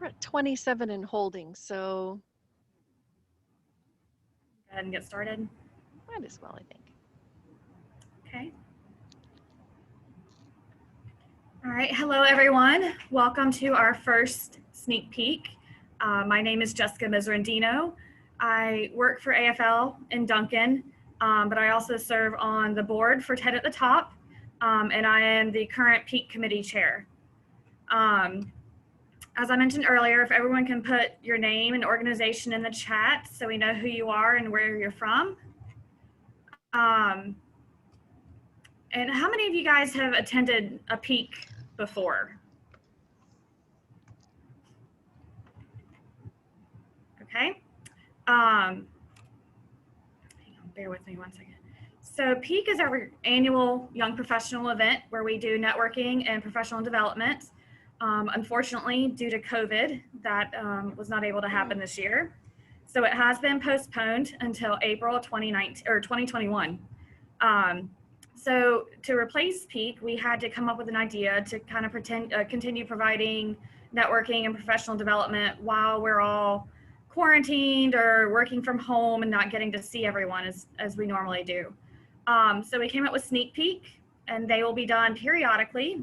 We're at 27 and holding, so Go ahead and get started. might as well, I think. Okay. All right. Hello, everyone. Welcome to our first sneak peek. My name is Jessica Mizrandino. I work for AFL in Duncan, but I also serve on the board for TED at the Top, and I am the current Pique committee chair. As I mentioned earlier, if everyone can put your name and organization in the chat so we know who you are and where you're from. And how many of you guys have attended a Pique before? Okay. Hang on, bear with me one second. So Pique is our annual young professional event where we do networking and professional development. Unfortunately, due to COVID, that was not able to happen this year. So it has been postponed until April 2019 or 2021. So to replace Pique, we had to come up with an idea to kind of continue providing networking and professional development while we're all quarantined or working from home and not getting to see everyone as we normally do. So we came up with Sneak Peek, and they will be done periodically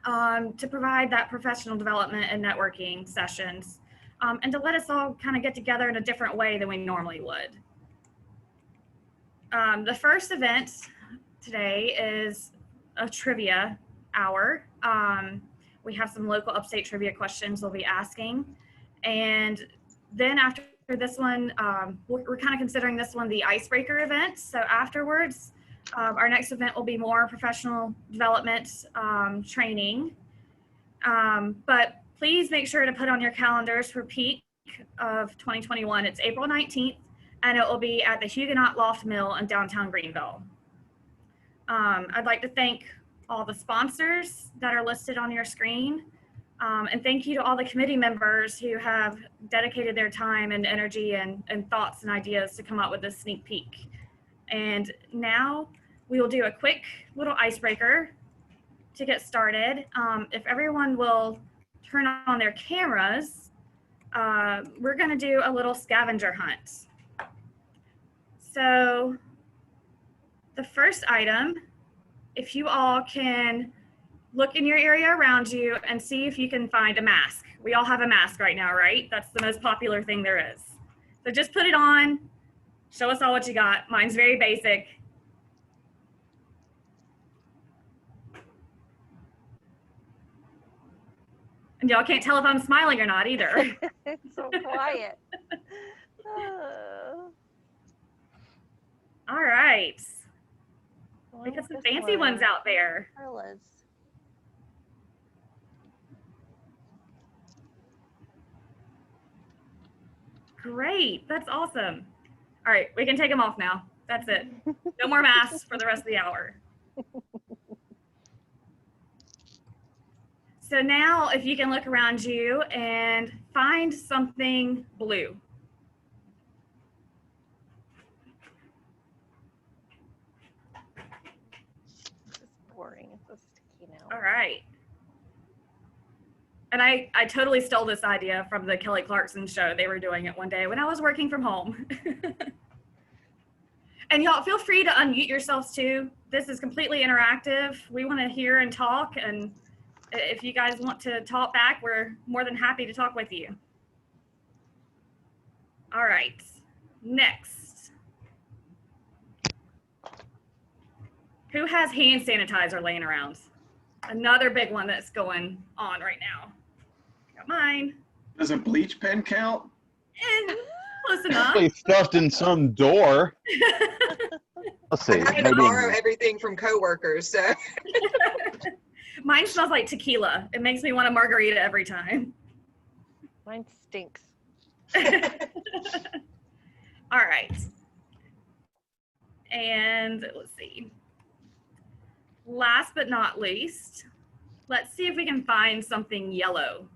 to provide that professional development and networking sessions, and to let us all kind of get together in a different way than we normally would. The first event today is a trivia hour. We have some local upstate trivia questions we'll be asking. And then after this one, we're kind of considering this one the icebreaker event. So afterwards, our next event will be more professional development training. But please make sure to put on your calendars for Pique of 2021. It's April 19th, and it will be at the Huguenot Loft Mill in downtown Greenville. I'd like to thank all the sponsors that are listed on your screen. And thank you to all the committee members who have dedicated their time and energy and thoughts and ideas to come up with this sneak peek. And now we will do a quick little icebreaker to get started. If everyone will turn on their cameras, we're gonna do a little scavenger hunt. So the first item, if you all can look in your area around you and see if you can find a mask. We all have a mask right now, right? That's the most popular thing there is. So just put it on, show us all what you got. Mine's very basic. And y'all can't tell if I'm smiling or not either. It's so quiet. All right. We got some fancy ones out there. Carla's. Great, that's awesome. All right, we can take them off now. That's it. No more masks for the rest of the hour. So now if you can look around you and find something blue. This is boring. It's so sticky now. All right. And I totally stole this idea from the Kelly Clarkson show. They were doing it one day when I was working from home. And y'all feel free to unmute yourselves too. This is completely interactive. We want to hear and talk. And if you guys want to talk back, we're more than happy to talk with you. All right, next. Who has hand sanitizer laying around? Another big one that's going on right now. Got mine. Does a bleach pen count? Close enough. Probably stuffed in some door. Let's see. I had to borrow everything from coworkers, so. Mine smells like tequila. It makes me want a margarita every time. Mine stinks. All right. And let's see. Last but not least, let's see if we can find something yellow.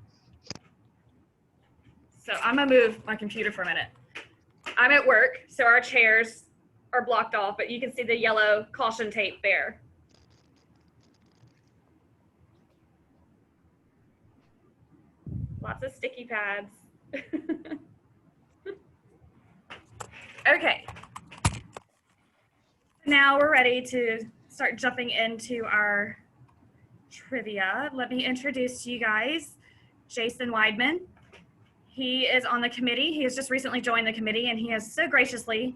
So I'm gonna move my computer for a minute. I'm at work, so our chairs are blocked off, but you can see the yellow caution tape there. Lots of sticky pads. Okay. Now we're ready to start jumping into our trivia. Let me introduce to you guys Jason Weidman. He is on the committee. He has just recently joined the committee, and he has so graciously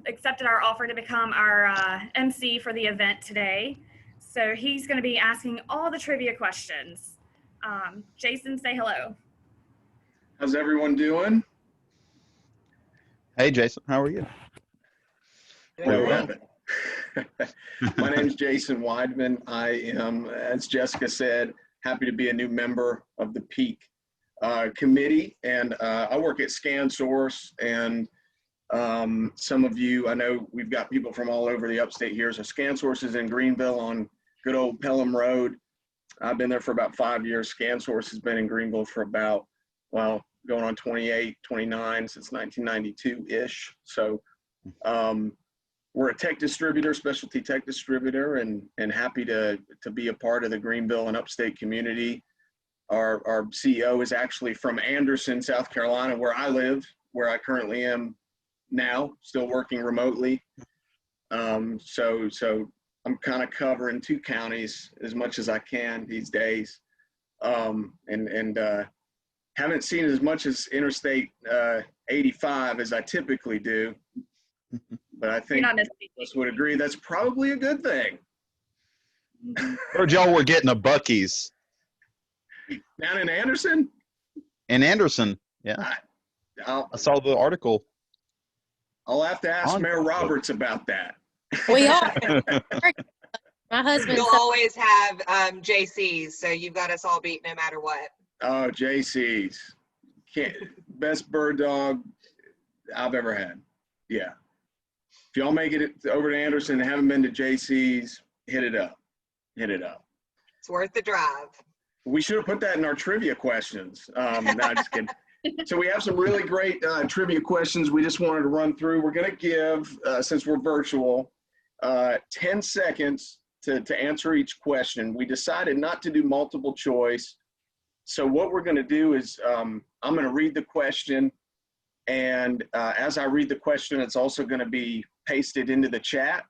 accepted our offer to become our MC for the event today. So he's going to be asking all the trivia questions. Jason, say hello. How's everyone doing? Hey, Jason, how are you? There we have it. My name's Jason Weidman. I am, as Jessica said, happy to be a new member of the Pique committee, and I work at ScanSource, and some of you, I know we've got people from all over the upstate here. So ScanSource is in Greenville on good old Pelham Road. I've been there for about 5 years. ScanSource has been in Greenville for about, well, going on 28, 29 since 1992-ish. So we're a tech distributor, specialty tech distributor, and happy to be a part of the Greenville and Upstate community. Our CEO is actually from Anderson, South Carolina, where I live, where I currently am now, still working remotely. So I'm kind of covering 2 counties as much as I can these days, and haven't seen as much as Interstate 85 as I typically do. But I think most would agree that's probably a good thing. Heard y'all were getting a Buc-ee's Down in Anderson? in Anderson. Yeah, I saw the article. I'll have to ask Mayor Roberts about that. We are. My husband. You'll always have JC's, so you've got us all beat no matter what. Oh, JC's. Best bird dog I've ever had. Yeah. If y'all make it over to Anderson and haven't been to JC's, hit it up. Hit it up. It's worth the drive. We should have put that in our trivia questions. No, just kidding. So we have some really great trivia questions we just wanted to run through. We're going to give, since we're virtual, 10 seconds to answer each question. We decided not to do multiple choice. So what we're going to do is I'm going to read the question. And as I read the question, it's also going to be pasted into the chat.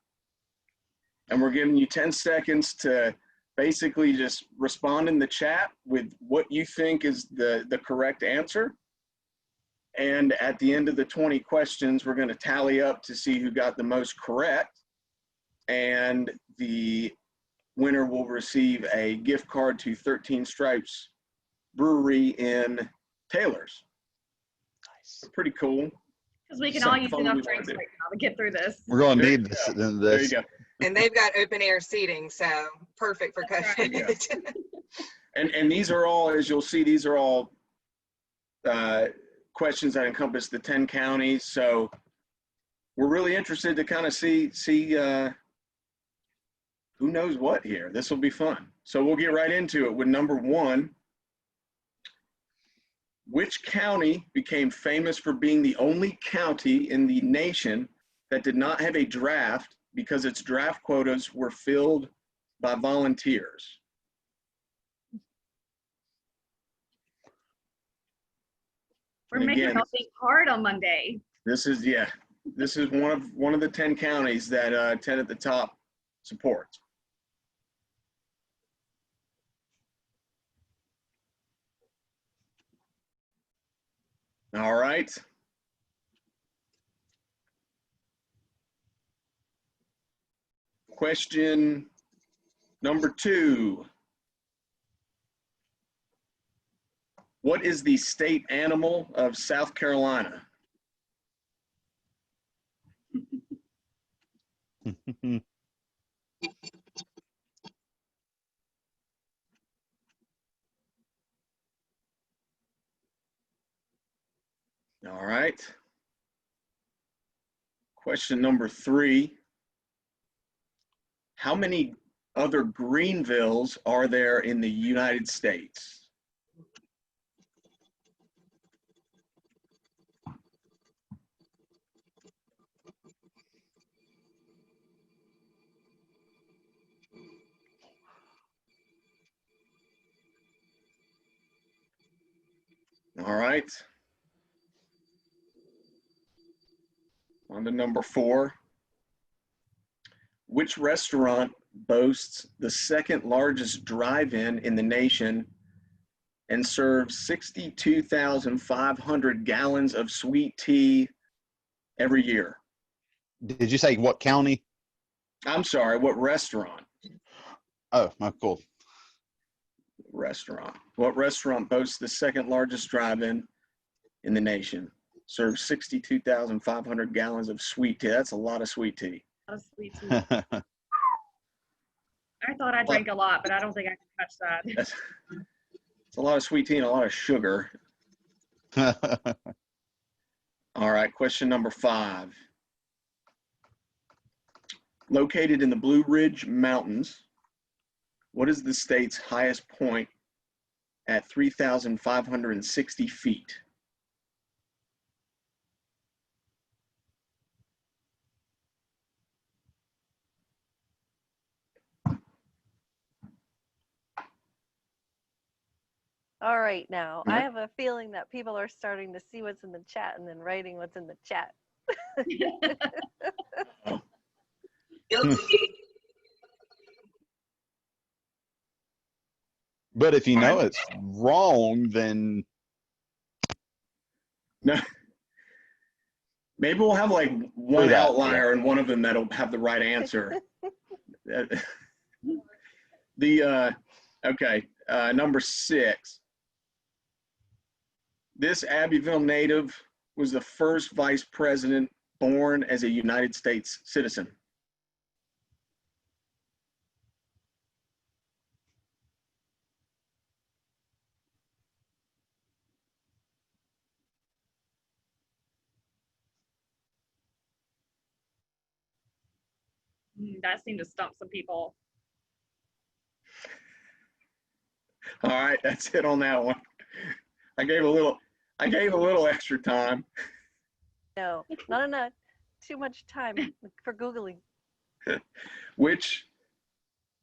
And we're giving you 10 seconds to basically just respond in the chat with what you think is the correct answer. And at the end of the 20 questions, we're going to tally up to see who got the most correct. And the winner will receive a gift card to 13 Stripes Brewery in Taylor's. Nice. Pretty cool. Because we can all use enough drinks right now to get through this. We're going to need this. There you go. And they've got open air seating, so perfect for COVID. And these are all, as you'll see, these are all questions that encompass the 10 counties. So we're really interested to kind of see who knows what here. This will be fun. So we'll get right into it with number 1. Which county became famous for being the only county in the nation that did not have a draft because its draft quotas were filled by volunteers? We're making it hard on Monday. This is one of the 10 counties that 10 at the top supports. All right. Question number 2. What is the state animal of South Carolina? All right. Question number 3. How many other Greenvilles are there in the United States? All right. On to number 4. Which restaurant boasts the second largest drive-in in the nation and serves 62,500 gallons of sweet tea every year? Did you say what county? I'm sorry, what restaurant? Oh, cool. Restaurant. What restaurant boasts the second largest drive-in in the nation? Serves 62,500 gallons of sweet tea. That's a lot of sweet tea. That's sweet tea. I thought I drank a lot, but I don't think I can touch that. It's a lot of sweet tea and a lot of sugar. All right, question number 5. Located in the Blue Ridge Mountains, what is the state's highest point at 3,560 feet? All right, now I Alright. have a feeling that people are starting to see what's in the chat and then writing what's in the chat. Guilty. But if you know it's wrong, then No. Maybe we'll have like one Do that, outlier and one of them that'll have the right answer. Number 6. This Abbeville native was the first vice president born as a United States citizen. That seemed to stump some people. All right, that's it on that one. I gave a little extra time. No, not enough. Too much time for Googling.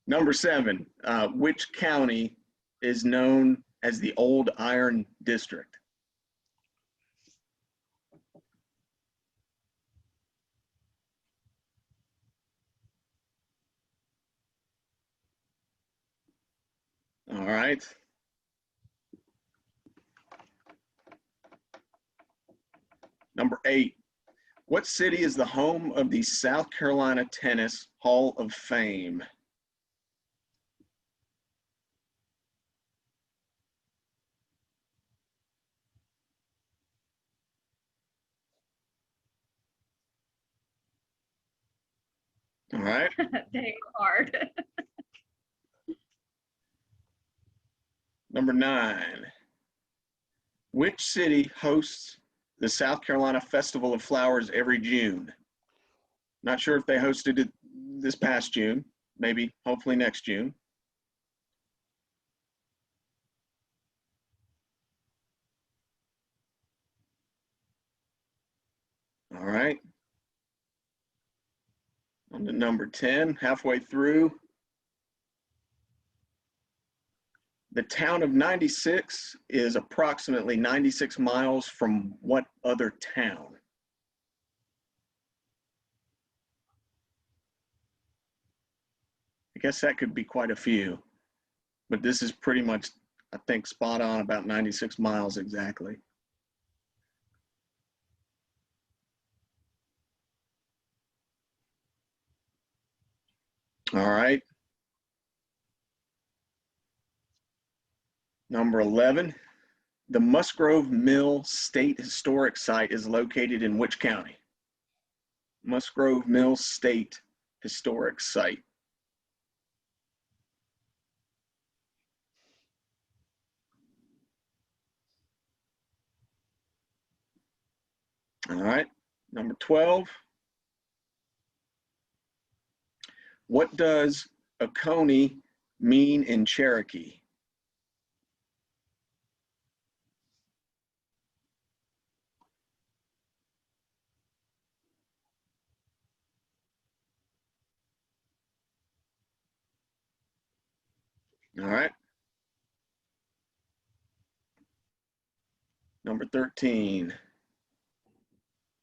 Number 7, which county is known as the Old Iron District? All right. Number 8, what city is the home of the South Carolina Tennis Hall of Fame? All right. Dang hard. Number 9, which city hosts the South Carolina Festival of Flowers every June? Not sure if they hosted it this past June, maybe, hopefully next June. All right. On to number 10, halfway through. The town of 96 is approximately 96 miles from what other town? I guess that could be quite a few, but this is pretty much, I think, spot on, about 96 miles exactly. All right. Number 11, the Musgrove Mill State Historic Site is located in which county? Musgrove Mill State Historic Site. All right, number 12. What does Oconee mean in Cherokee? All right. Number 13.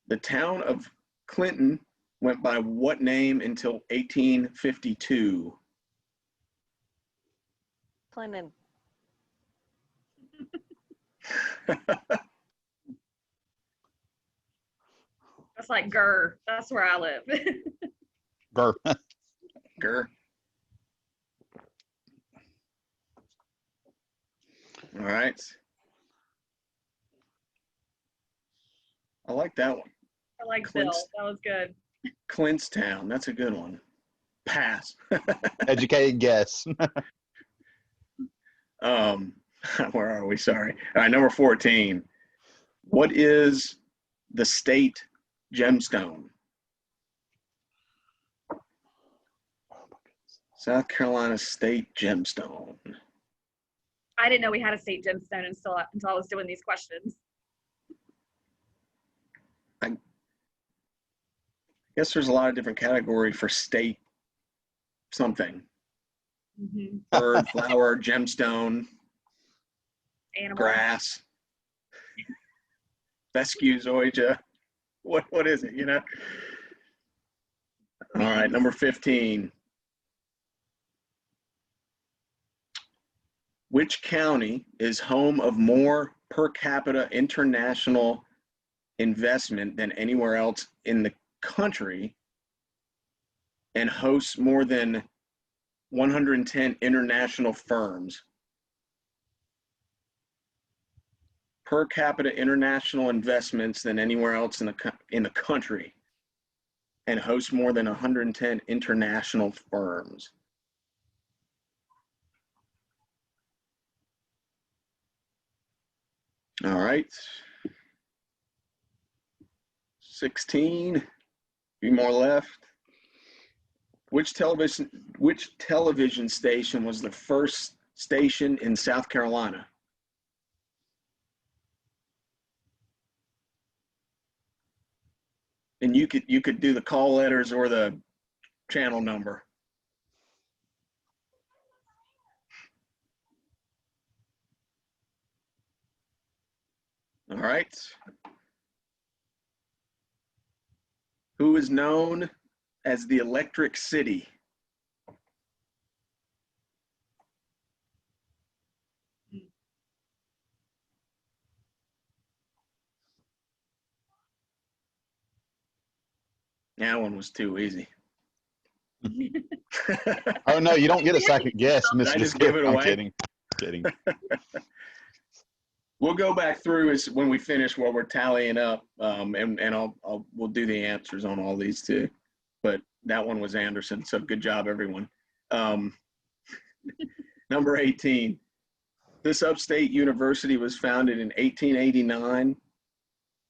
The town of Clinton went by what name until 1852? Clinton. That's like Gurr. That's where I live. Grr. Grr. All right. I like that one. I like Clint's- Bill. That was good. Clintstown. That's a good one. Pass. Educated guess. Where are we? Sorry. All right, number 14. What is the state gemstone? South Carolina state gemstone. I didn't know we had a state gemstone until I was doing these questions. I guess there's a lot of different category for state something. Mm-hmm. Bird, flower, gemstone, Animal. grass, fescue, zoysia. What is it, you know? All right, number 15. Which county is home of more per capita international investment than anywhere else in the country and hosts more than 110 international firms? Per capita international investments than anywhere else in the country and hosts more than 110 international firms. All right. 16. Few more left. Which television station was the first station in South Carolina? And you could do the call letters or the channel number. All right. Who is known as the Electric City? That one was too easy. Oh no, you don't get a second guess, Did I Mr. just give it I'm away? kidding. Kidding. We'll go back through when we finish while we're tallying up, and we'll do the answers on all these too. But that one was Anderson, so good job, everyone. Number 18. This Upstate University was founded in 1889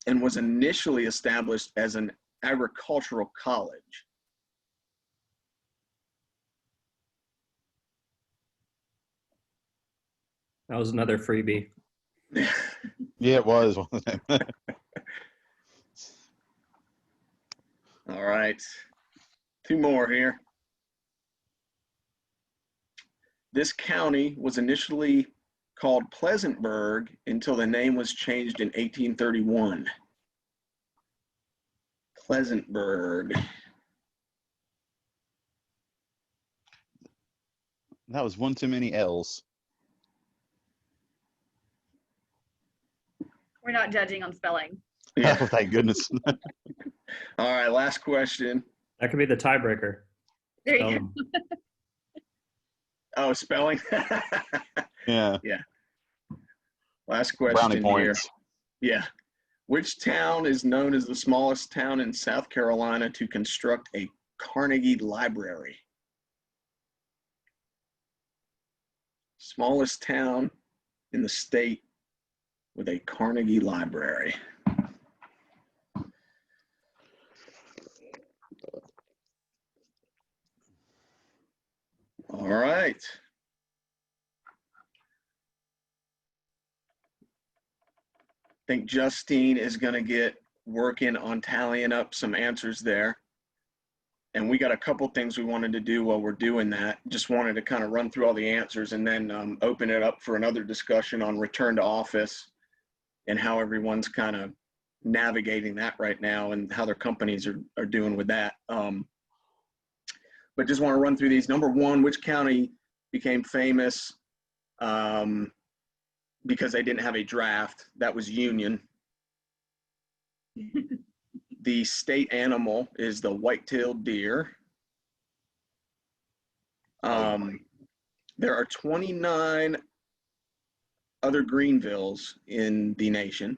and was initially established as an agricultural college. That was another freebie. Yeah, it was. Wasn't it? All right. Two more here. This county was initially called Pleasantburg until the name was changed in 1831. Pleasantburg. That was one too many L's. We're not judging on spelling. Yeah. Oh, thank goodness. All right, last question. That could be the tiebreaker. There you go. Oh, spelling? Yeah. Last question Brownie here. points. Yeah. Which town is known as the smallest town in South Carolina to construct a Carnegie Library? Smallest town in the state with a Carnegie Library. All right. I think Justine is going to get working on tallying up some answers there. And we got a couple things we wanted to do while we're doing that. Just wanted to kind of run through all the answers and then open it up for another discussion on return to office and how everyone's kind of navigating that right now and how their companies are doing with that. But just want to run through these. Number one, which county became famous because they didn't have a draft? That was Union. The state animal is the white-tailed deer. There are 29 other Greenvilles in the nation.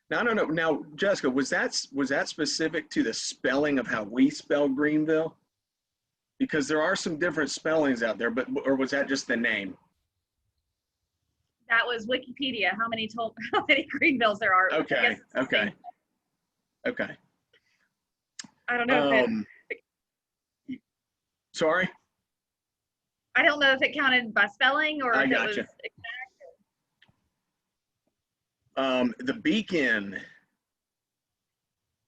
Now, I don't know. Now, Jessica, was that specific to the spelling of how we spell Greenville? Because there are some different spellings out there, or was that just the name? That was Wikipedia. How many Greenvilles there are? Okay. Okay. Okay. I don't know if Sorry? I don't know if it counted by spelling or I if gotcha. it was exact. The Beacon,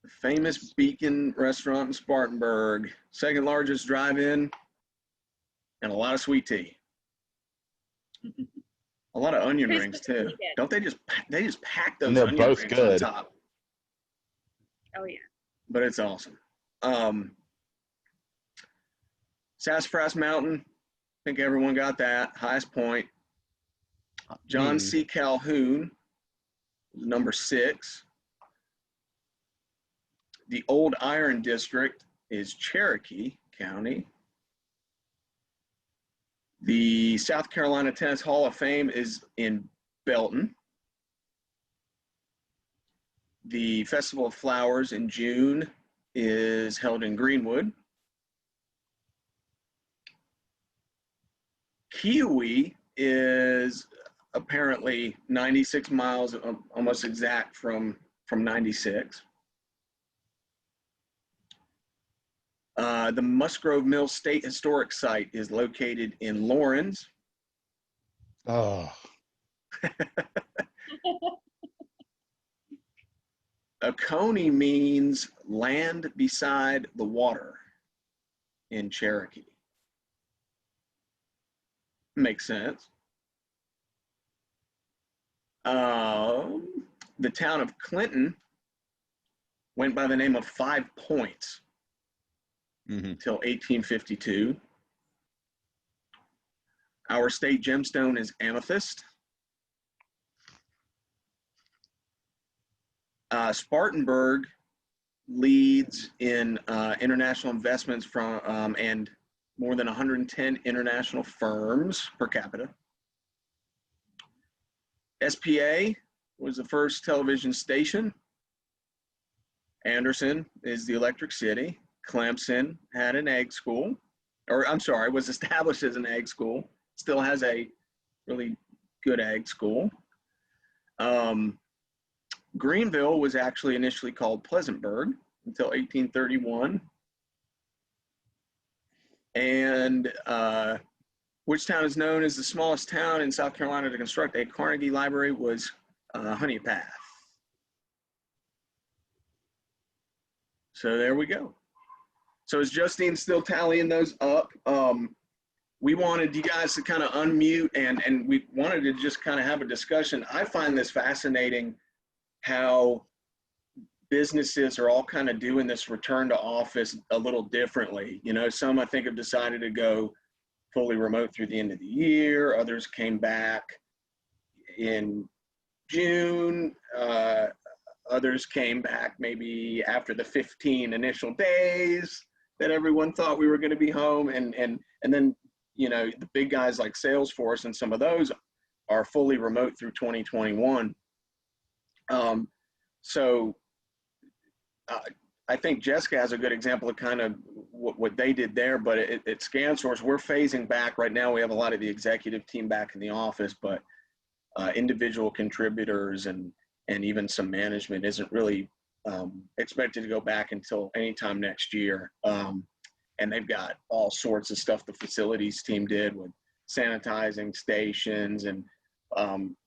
the famous Beacon restaurant in Spartanburg, second largest drive-in, and a lot of sweet tea. A lot of onion Who's rings the too. Beacon? Don't they just pack those And they're onion both rings good. on top? Oh yeah. But it's awesome. Sassafras Mountain, I think everyone got that. Highest point. John C. Calhoun, number 6. The Old Iron District is Cherokee County. The South Carolina Tennis Hall of Fame is in Belton. The Festival of Flowers in June is held in Greenwood. Kiwi is apparently 96 miles, almost exact from 96. The Musgrove Mill State Historic Site is located in Lawrence. Oh, Oconee means land beside the water in Cherokee. Makes sense. The town of Clinton went by the name of 5 Points until 1852. Our state gemstone is amethyst. Spartanburg leads in international investments from and more than 110 international firms per capita. SPA was the first television station. Anderson is the Electric City. Clemson had an egg school, or I'm sorry, was established as an egg school. Still has a really good egg school. Greenville was actually initially called Pleasantburg until 1831. And which town is known as the smallest town in South Carolina to construct a Carnegie Library was Honey Path. So there we go. So is Justine still tallying those up? We wanted you guys to kind of unmute and we wanted to just kind of have a discussion. I find this fascinating how businesses are all kind of doing this return to office a little differently. You know, some I think have decided to go fully remote through the end of the year. Others came back in June. Others came back maybe after the 15 initial days that everyone thought we were going to be home. And then, you know, the big guys like Salesforce and some of those are fully remote through 2021. I think Jessica has a good example of kind of what they did there, but at ScanSource, we're phasing back right now. We have a lot of the executive team back in the office, but individual contributors and even some management isn't really expected to go back until anytime next year. And they've got all sorts of stuff the facilities team did with sanitizing stations and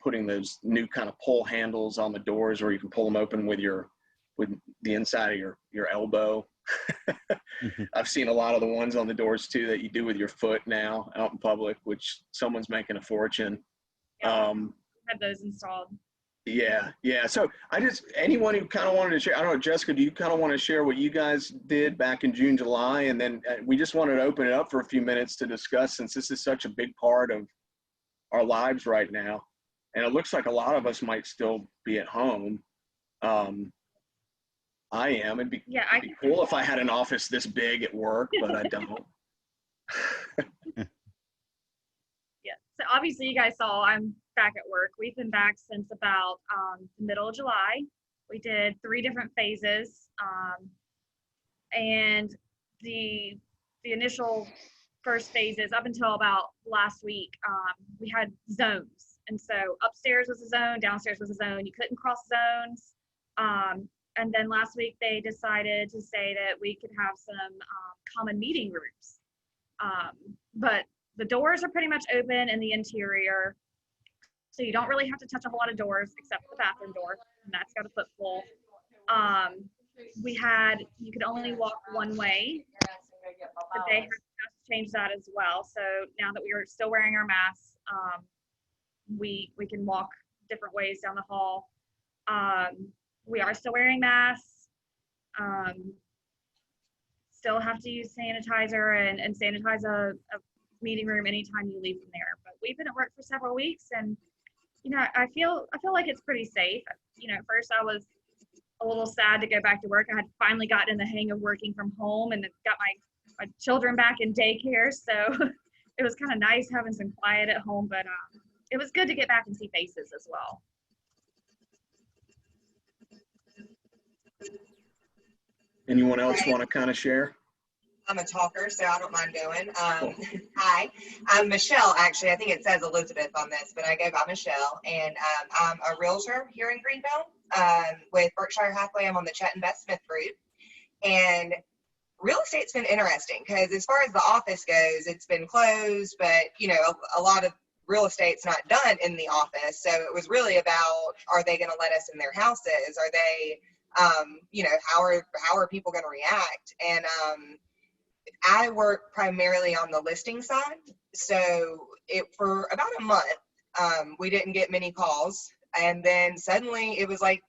putting those new kind of pull handles on the doors where you can pull them open with the inside of your elbow. I've seen a lot of the ones on the doors too that you do with your foot now out in public, which someone's making a fortune Yeah. Had those installed. Yeah. So anyone who kind of wanted to share, I don't know, Jessica, do you kind of want to share what you guys did back in June, July? And then we just wanted to open it up for a few minutes to discuss, since this is such a big part of our lives right now. And it looks like a lot of us might still be at home. I am. It'd be cool if I had an office this big at work, but I don't. Yeah. So obviously you guys saw I'm back at work. We've been back since about the middle of July. We did 3 different phases. And the initial first phases up until about last week, we had zones. And so upstairs was a zone, downstairs was a zone. You couldn't cross zones. And then last week they decided to say that we could have some common meeting rooms. But the doors are pretty much open in the interior. So you don't really have to touch a whole lot of doors except the bathroom door, and that's got a footstool. You could only walk one way, but they have changed that as well. So now that we are still wearing our masks, we can walk different ways down the hall. We are still wearing masks. Still have to use sanitizer and sanitize a meeting room anytime you leave from there. But we've been at work for several weeks, and I feel like it's pretty safe. At first I was a little sad to go back to work. I had finally gotten in the hang of working from home and got my children back in daycare, so it was kind of nice having some quiet at home. But it was good to get back and see faces as well. Anyone else want to kind of share? I'm a talker, so I don't mind going. Hi, I'm Michelle, actually. I think it says Elizabeth on this, but I go by Michelle, and I'm a realtor here in Greenville with Berkshire Hathaway. I'm on the Chet Investment Group, and real estate's been interesting because as far as the office goes, it's been closed, but, a lot of real estate's not done in the office, so it was really about, are they going to let us in their houses? Are they, how are people going to react? And I work primarily on the listing side. So for about a month, we didn't get many calls. And then suddenly it was like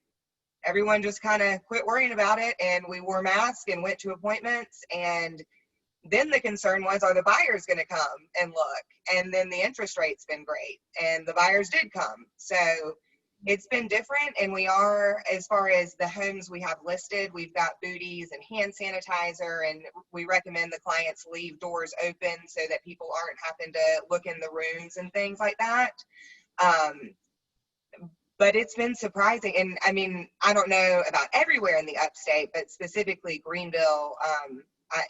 everyone just kind of quit worrying about it. And we wore masks and went to appointments. And then the concern was, are the buyers going to come and look? And then the interest rate's been great. And the buyers did come. So it's been different, and we are, as far as the homes we have listed, we've got booties and hand sanitizer, and we recommend the clients leave doors open so that people aren't having to look in the rooms and things like that. But it's been surprising, and I mean, I don't know about everywhere in the upstate, but specifically Greenville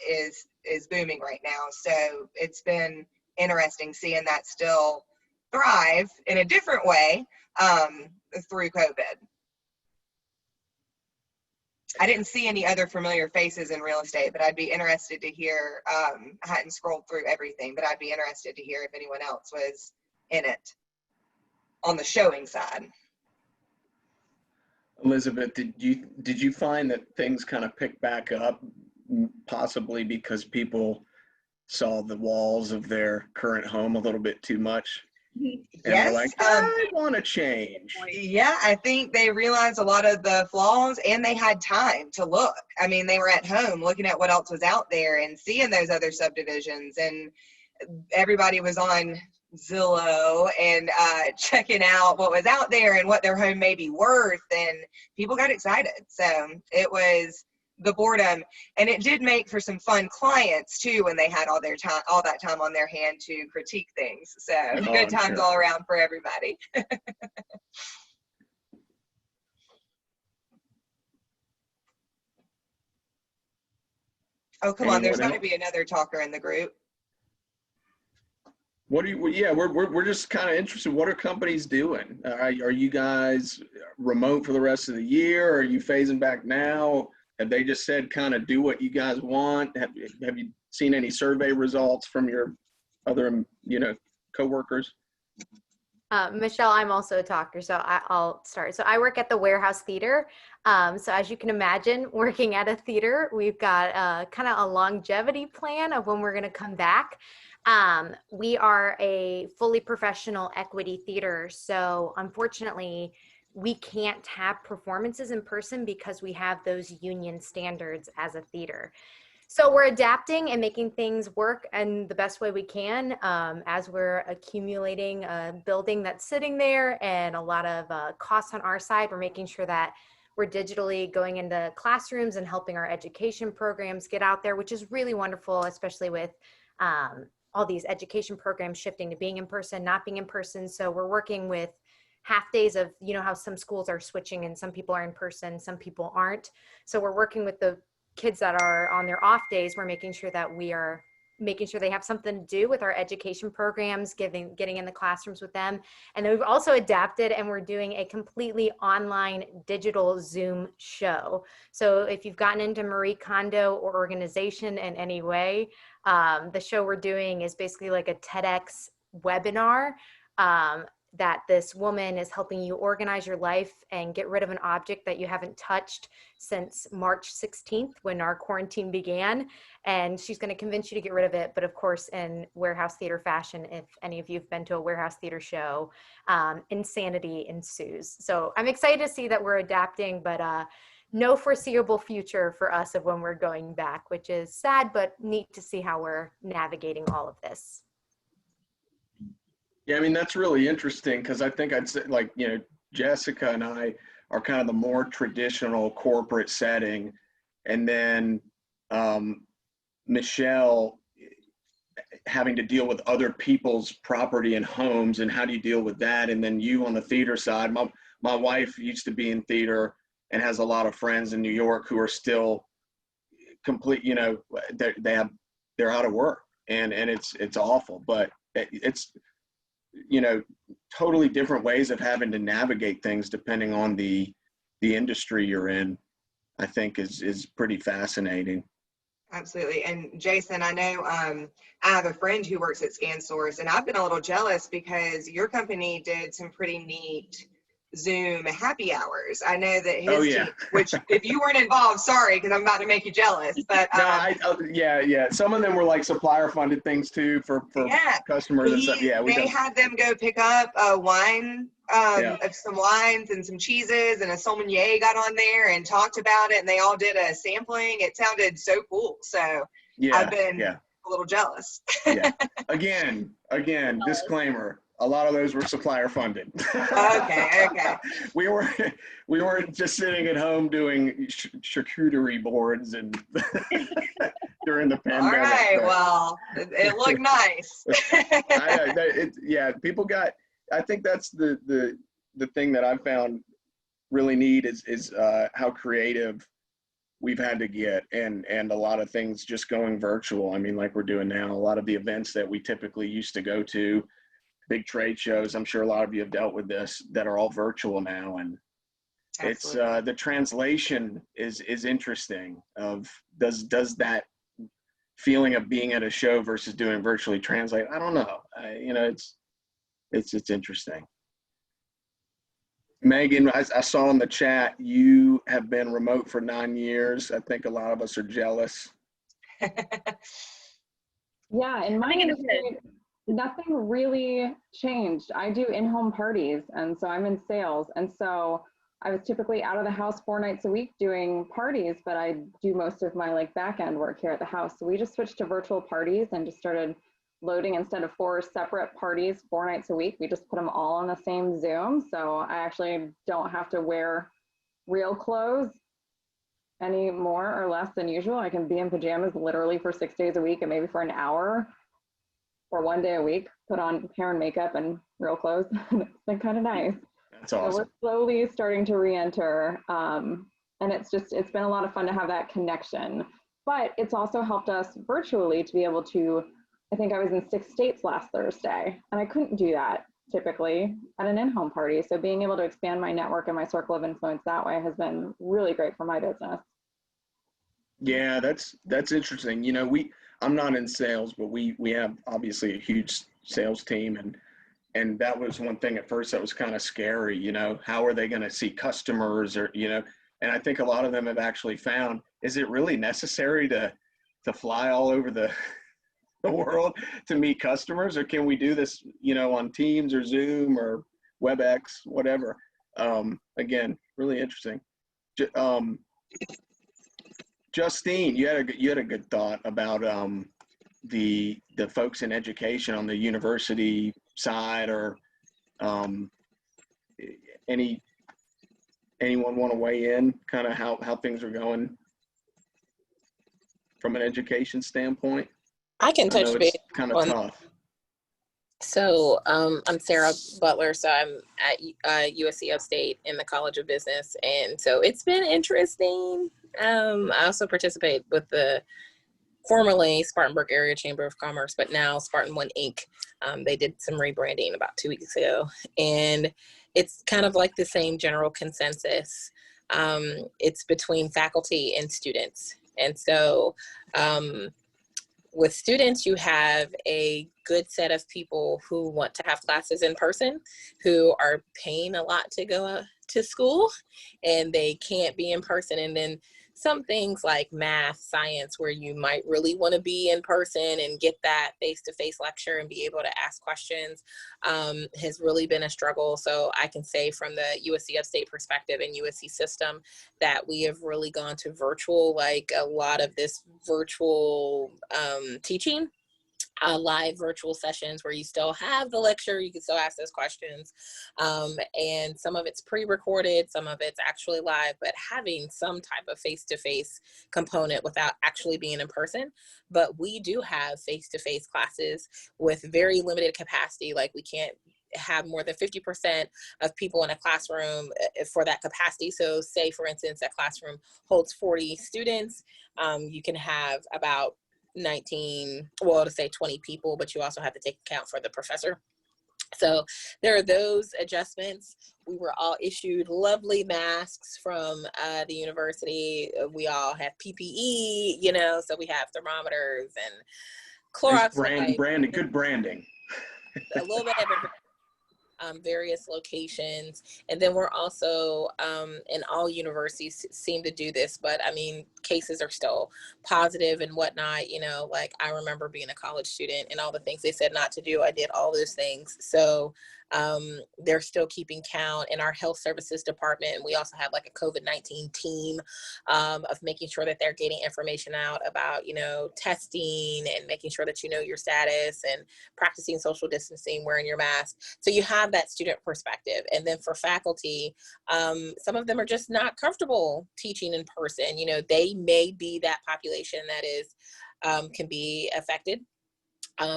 is booming right now. So it's been interesting seeing that still thrive in a different way through COVID. I didn't see any other familiar faces in real estate, but I'd be interested to hear. I hadn't scrolled through everything, but I'd be interested to hear if anyone else was in it on the showing side. Elizabeth, did you find that things kind of picked back up, possibly because people saw the walls of their current home a little bit too much? And Yes, like, I want to change. Yeah, I think they realized a lot of the flaws, and they had time to look. I mean, they were at home looking at what else was out there and seeing those other subdivisions, and everybody was on Zillow and checking out what was out there and what their home may be worth, and people got excited. So it was the boredom, and it did make for some fun clients too when they had all that time on their hand to critique things. So good times all around for everybody. Oh, come on, there's got to be another talker in the group. What do you? Yeah, we're just kind of interested. What are companies doing? Are you guys remote for the rest of the year? Are you phasing back now? Have they just said kind of do what you guys want? Have you seen any survey results from your other coworkers? Michelle, I'm also a talker, so I'll start. So I work at the Warehouse Theater. So as you can imagine, working at a theater, we've got kind of a longevity plan of when we're going to come back. We are a fully professional equity theater. So unfortunately, we can't have performances in person because we have those union standards as a theater. So we're adapting and making things work in the best way we can as we're accumulating a building that's sitting there and a lot of costs on our side. We're making sure that we're digitally going into classrooms and helping our education programs get out there, which is really wonderful, especially with all these education programs shifting to being in person, not being in person. So we're working with half days of, you know, how some schools are switching and some people are in person, some people aren't. So we're working with the kids that are on their off days. We're making sure that we are making sure they have something to do with our education programs, getting in the classrooms with them. And then we've also adapted and we're doing a completely online digital Zoom show. So if you've gotten into Marie Kondo or organization in any way, the show we're doing is basically like a TEDx webinar that this woman is helping you organize your life and get rid of an object that you haven't touched since March 16th when our quarantine began. And she's going to convince you to get rid of it. But of course, in Warehouse Theater fashion, if any of you have been to a Warehouse Theater show, insanity ensues. So I'm excited to see that we're adapting, but no foreseeable future for us of when we're going back, which is sad, but neat to see how we're navigating all of this. Yeah, I mean, that's really interesting because I think I'd say, like, you know, Jessica and I are kind of the more traditional corporate setting. And then Michelle having to deal with other people's property and homes and how do you deal with that? And then you on the theater side. My wife used to be in theater and has a lot of friends in New York who are still complete, you know, they're out of work and it's awful, but it's, you know, totally different ways of having to navigate things depending on the industry you're in, I think is pretty fascinating. Absolutely. And Jason, I know I have a friend who works at ScanSource, and I've been a little jealous because your company did some pretty neat Zoom happy hours. I know that his team, which if you weren't involved, sorry, because I'm about to make you jealous. But yeah. Some of them were like supplier funded things too for customers and stuff. Yeah, they had them go pick up a wine, of some wines and some cheeses, and a sommelier got on there and talked about it, and they all did a sampling. It sounded so cool. So I've been a little jealous. Again, disclaimer. A lot of those were supplier funded. Okay. We weren't just sitting at home doing charcuterie boards and during the pandemic. All right, well, it looked nice. People got. I think that's the thing that I've found really neat is how creative we've had to get, and a lot of things just going virtual. I mean, like we're doing now. A lot of the events that we typically used to go to, big trade shows, I'm sure a lot of you have dealt with this, that are all virtual now. And it's the translation is interesting of does that feeling of being at a show versus doing virtually translate? I don't know. You know, it's interesting. Megan, I saw in the chat, you have been remote for 9 years. I think a lot of us are jealous. Yeah, in my industry, nothing really changed. I do in-home parties, and so I'm in sales. And so I was typically out of the house 4 nights a week doing parties, but I do most of my like back-end work here at the house. So we just switched to virtual parties and just started loading, instead of 4 separate parties 4 nights a week, we just put them all on the same Zoom. So I actually don't have to wear real clothes any more or less than usual. I can be in pajamas literally for 6 days a week and maybe for an hour or 1 day a week, put on hair and makeup and real clothes. It's been kind of nice. That's awesome. So we're slowly starting to re-enter. And it's been a lot of fun to have that connection. But it's also helped us virtually to be able to, I think I was in 6 states last Thursday, and I couldn't do that typically at an in-home party. So being able to expand my network and my circle of influence that way has been really great for my business. Yeah, that's interesting. You know, I'm not in sales, but we have obviously a huge sales team, and And that was one thing at first that was kind of scary, you know, how are they going to see customers or, you know, and I think a lot of them have actually found, is it really necessary to fly all over the world to meet customers, or can we do this, you know, on Teams or Zoom or WebEx, whatever? Again, really interesting. Justine, you had a good thought about the folks in education on the university side, or anyone want to weigh in, kind of how things are going from an education standpoint? I can touch base. It's kind of tough. So I'm Sarah Butler, so I'm at USC Upstate in the College of Business, and so it's been interesting. I also participate with the formerly Spartanburg Area Chamber of Commerce, but now Spartan One Inc. They did some rebranding about 2 weeks ago, and it's kind of like the same general consensus. It's between faculty and students, and so with students, you have a good set of people who want to have classes in person, who are paying a lot to go to school, and they can't be in person. And then some things like math, science, where you might really want to be in person and get that face-to-face lecture and be able to ask questions, has really been a struggle. So I can say from the USC Upstate perspective and USC system that we have really gone to virtual, like a lot of this virtual teaching. Live virtual sessions where you still have the lecture, you can still ask those questions, and some of it's pre-recorded, some of it's actually live, but having some type of face-to-face component without actually being in person. But we do have face-to-face classes with very limited capacity, like we can't have more than 50% of people in a classroom for that capacity. So say, for instance, a classroom holds 40 students, you can have about 19, well, to say 20 people, but you also have to take account for the professor. So there are those adjustments. We were all issued lovely masks from the university. We all have PPE, you know, so we have thermometers and Clorox. Nice branding, good branding. A little bit of everything. Various locations. And then we're also, and all universities seem to do this, but I mean, cases are still positive and whatnot, you know, like I remember being a college student and all the things they said not to do, I did all those things. So they're still keeping count in our health services department. We also have like a COVID-19 team of making sure that they're getting information out about, you know, testing and making sure that you know your status and practicing social distancing, wearing your mask. So you have that student perspective. And then for faculty, some of them are just not comfortable teaching in person. You know, they may be that population that is can be affected.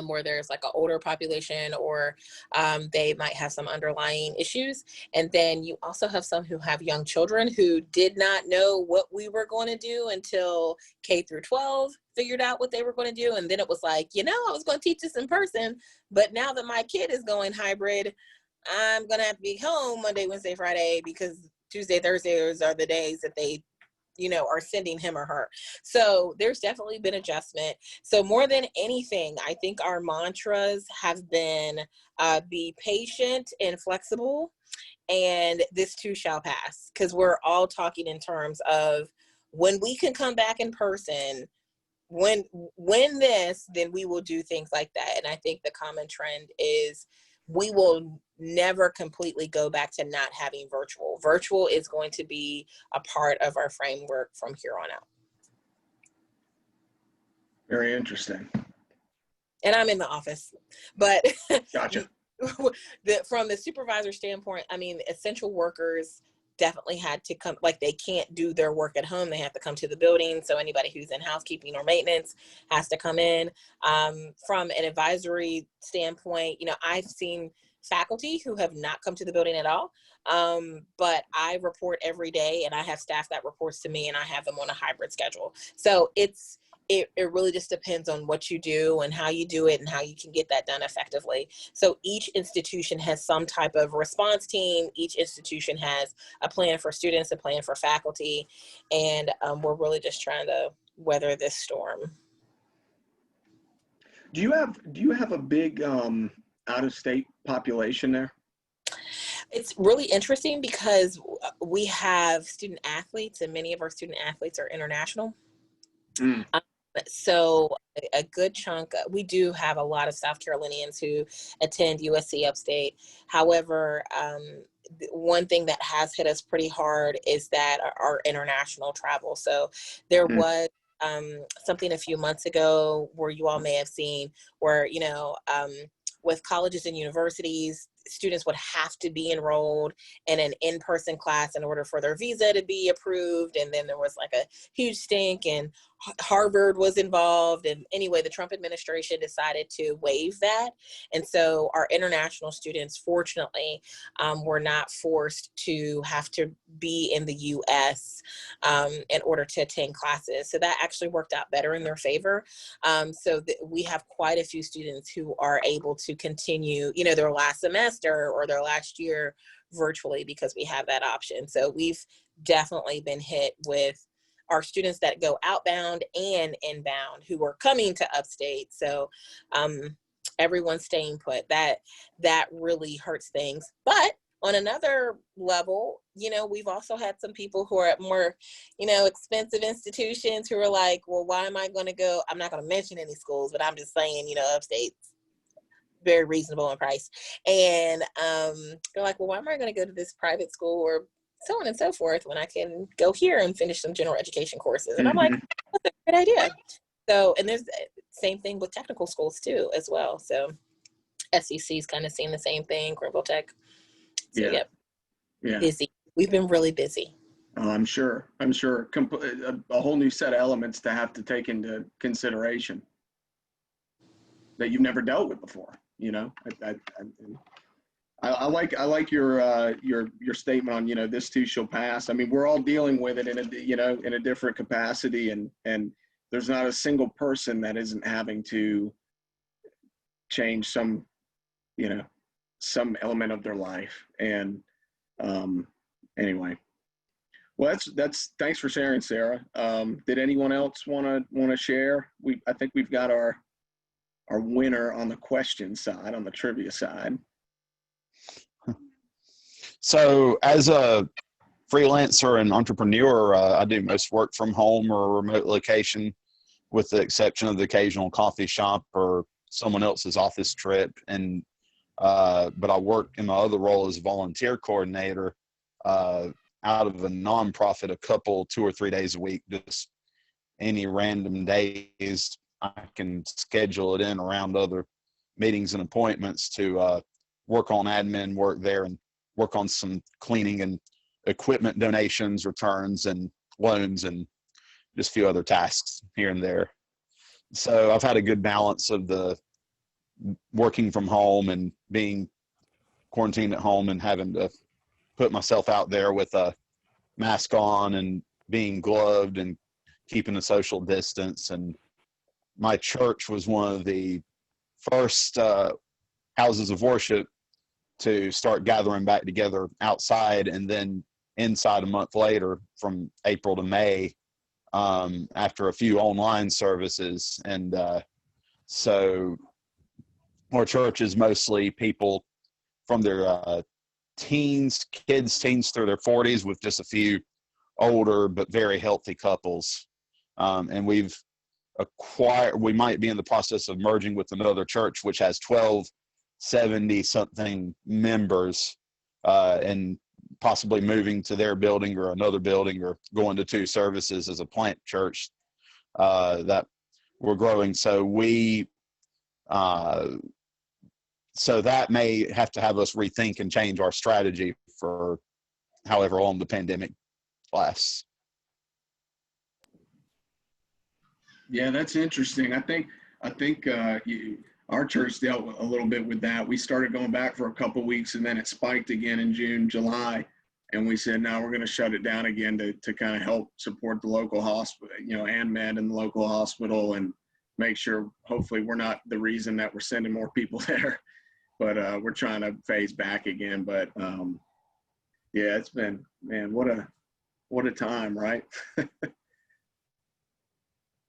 Where there's like an older population, or they might have some underlying issues. And then you also have some who have young children who did not know what we were going to do until K through 12 figured out what they were going to do. And then it was like, you know, I was going to teach this in person, but now that my kid is going hybrid, I'm going to have to be home Monday, Wednesday, Friday, because Tuesday, Thursdays are the days that they, you know, are sending him or her. So there's definitely been adjustment. So more than anything, I think our mantras have been be patient and flexible, and this too shall pass, because we're all talking in terms of when we can come back in person, when this, then we will do things like that. And I think the common trend is we will never completely go back to not having virtual. Virtual is going to be a part of our framework from here on out. Very interesting. And I'm in the office, but Gotcha. From the supervisor standpoint, I mean, essential workers definitely had to come, like they can't do their work at home. They have to come to the building. So anybody who's in housekeeping or maintenance has to come in. From an advisory standpoint, you know, I've seen faculty who have not come to the building at all. But I report every day, and I have staff that reports to me, and I have them on a hybrid schedule. So it really just depends on what you do and how you do it and how you can get that done effectively. So each institution has some type of response team. Each institution has a plan for students, a plan for faculty, and we're really just trying to weather this storm. Do you have a big out-of-state population there? It's really interesting because we have student athletes, and many of our student athletes are international. Mm. So a good chunk, we do have a lot of South Carolinians who attend USC Upstate. However, one thing that has hit us pretty hard is that our international travel. So there was something a few months ago where you all may have seen where, you know, with colleges and universities, students would have to be enrolled in an in-person class in order for their visa to be approved. And then there was like a huge stink, and Harvard was involved. And anyway, the Trump administration decided to waive that. And so our international students, fortunately, were not forced to have to be in the US in order to attend classes. So that actually worked out better in their favor. So we have quite a few students who are able to continue, you know, their last semester or their last year virtually because we have that option. So we've definitely been hit with our students that go outbound and inbound who are coming to Upstate. So everyone's staying put. That really hurts things. But on another level, you know, we've also had some people who are at more, you know, expensive institutions who are like, well, why am I going to go? I'm not going to mention any schools, but I'm just saying, you know, Upstate's very reasonable in price. And they're like, well, why am I going to go to this private school or so on and so forth when I can go here and finish some general education courses? And I'm like, that's a good idea. So, and there's the same thing with technical schools too, as well. So SEC's kind of seeing the same thing, Greenville Tech. So Yeah. Busy. We've been really busy. Oh, I'm sure. A whole new set of elements to have to take into consideration that you've never dealt with before. You know, I like your statement on, you know, this too shall pass. I mean, we're all dealing with it in a different capacity, and there's not a single person that isn't having to change some element of their life. And anyway, well, that's thanks for sharing, Sarah. Did anyone else want to share? I think we've got our winner on the question side, on the trivia side. So as a freelancer and entrepreneur, I do most work from home or a remote location, with the exception of the occasional coffee shop or someone else's office trip. And but I work in my other role as a volunteer coordinator out of a nonprofit, 2 or 3 days a week, just any random days I can schedule it in around other meetings and appointments to work on admin work there and work on some cleaning and equipment donations, returns, and loans, and just a few other tasks here and there. So I've had a good balance of the working from home and being quarantined at home and having to put myself out there with a mask on and being gloved and keeping a social distance. And my church was one of the first houses of worship to start gathering back together outside, and then inside a month later from April to May, after a few online services. And so our church is mostly people from their teens through their 40s, with just a few older but very healthy couples. And we might be in the process of merging with another church which has 1,270 something members, and possibly moving to their building or another building, or going to 2 services as a plant church that we're growing. So so that may have to have us rethink and change our strategy for however long the pandemic lasts. Yeah, that's interesting. I think our church dealt a little bit with that. We started going back for a couple of weeks, and then it spiked again in June, July. And we said, no, we're going to shut it down again to kind of help support the local hospital, ANMED and the local hospital, and make sure hopefully we're not the reason that we're sending more people there. But we're trying to phase back again. But yeah, it's been, man, what a time, right?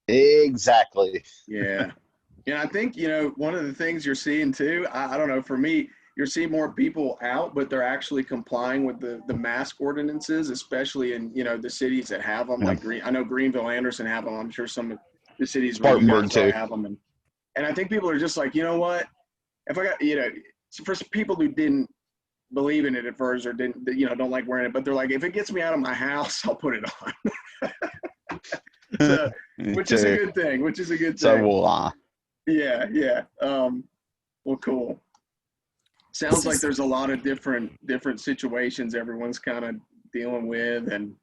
Exactly. Yeah. And I think, one of the things you're seeing too, I don't know, for me, you're seeing more people out, but they're actually complying with the mask ordinances, especially in, the cities that have them. Yeah. Like I know Greenville, Anderson have them. I'm sure some of the cities where you Spartanburg guys are too. have them. And I think people are just like, you know what? If I got, for people who didn't believe in it at first or didn't, don't like wearing it, but they're like, if it gets me out of my house, I'll put it on. So, which is a good thing. So will I. Yeah. Well, cool. Sounds like there's a lot of different situations everyone's kind of dealing with, and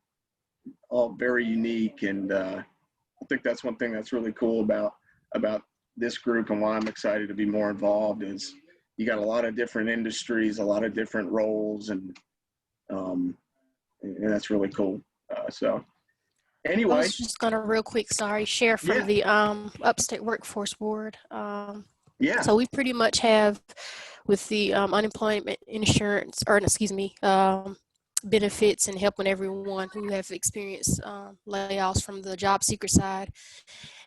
all very unique. And I think that's one thing that's really cool about this group, and why I'm excited to be more involved is you got a lot of different industries, a lot of different roles, and that's really cool. So I anyway, was just gonna real quick, share from Yeah. the Upstate Workforce Board. yeah. So we pretty much have with the unemployment insurance, or excuse me, benefits and helping everyone who have experienced layoffs from the job seeker side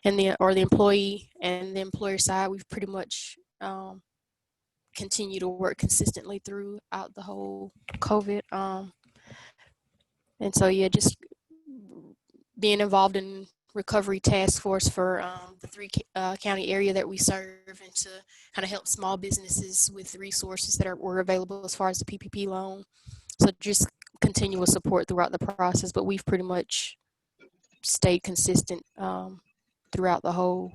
and the employee and the employer side. We've pretty much continue to work consistently throughout the whole COVID. And so, yeah, just being involved in recovery task force for the 3 county area that we serve, and to kind of help small businesses with resources that were available as far as the PPP loan. So just continual support throughout the process, but we've pretty much stayed consistent throughout the whole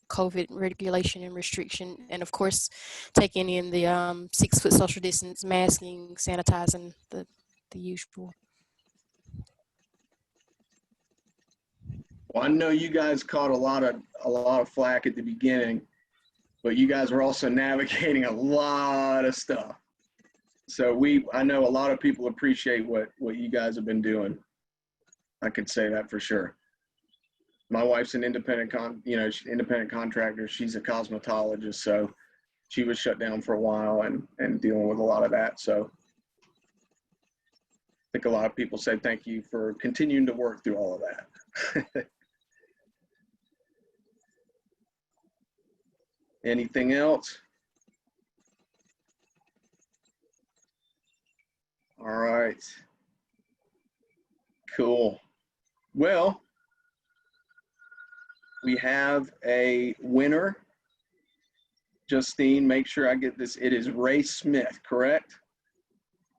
COVID regulation and restriction, and of course taking in the 6-foot social distance, masking, sanitizing, the usual. Well, I know you guys caught a lot of flack at the beginning, but you guys were also navigating a lot of stuff. So I know a lot of people appreciate what you guys have been doing. I could say that for sure. My wife's an independent contractor. She's a cosmetologist, so she was shut down for a while and dealing with a lot of that. So I think a lot of people said thank you for continuing to work through all of that. Anything else? All right. Cool. Well, we have a winner. Justine, make sure I get this. It is Ray Smith, correct?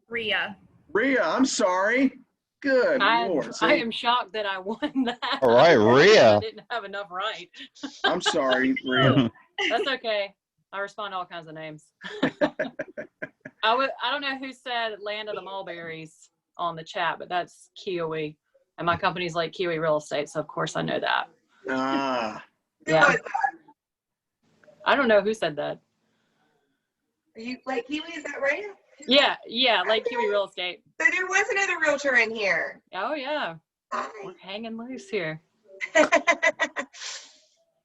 Rhea. Rhea, I'm sorry. Good Lord. I am shocked that I won that. All right, Rhea. I didn't have enough right. I'm sorry, Rhea. That's okay. I respond to all kinds of names. I don't know who said Land of the Mulberries on the chat, but that's Kiwi. And my company's like Kiwi Real Estate, so of course I know that. Ah. Yeah. I don't know who said that. Are you like Kiwi? Is that right? Yeah, like Kiwi Real Estate. So there was another realtor in here. Oh yeah. Hi. We're hanging loose here.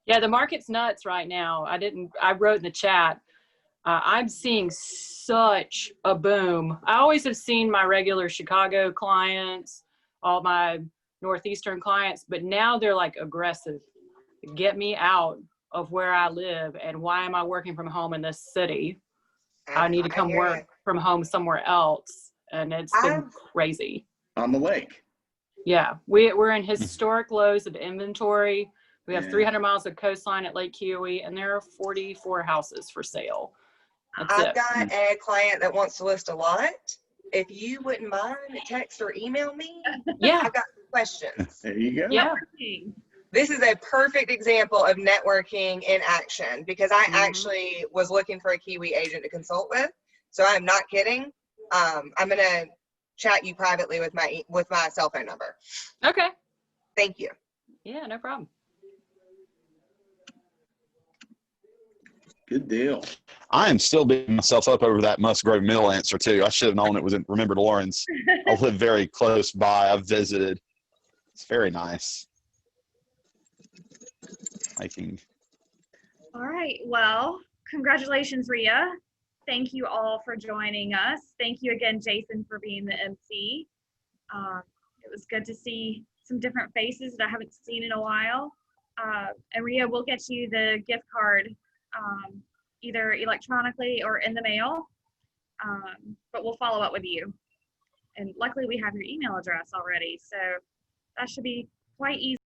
Yeah, the market's nuts right now. I wrote in the chat, I'm seeing such a boom. I always have seen my regular Chicago clients, all my Northeastern clients, but now they're like aggressive. Get me out of where I live, and why am I working from home in this city? I need to come work from home somewhere else, and it's been crazy. On the lake. Yeah, we're in historic lows of inventory. We have 300 miles of coastline at Lake Kiwi, and there are 44 houses for sale. I've got a client that wants to list a lot. If you wouldn't mind, text or email me. Yeah. I've got some questions. There you go. Yeah. This is a perfect example of networking in action, because I actually was looking for a Kiwi agent to consult with. So I'm not kidding. I'm going to chat you privately with my cell phone number. Okay. Thank you. Yeah, no problem. Good deal. I am still beating myself up over that Musgrove Mill answer too. I should have known it was in Remembered Lawrence. I live very close by. I've visited. It's very nice. Hiking. All right. Well, congratulations, Rhea. Thank you all for joining us. Thank you again, Jason, for being the MC. It was good to see some different faces that I haven't seen in a while. And Ria will get you the gift card either electronically or in the mail, but we'll follow up with you. And luckily we have your email address already, so that should be quite easy.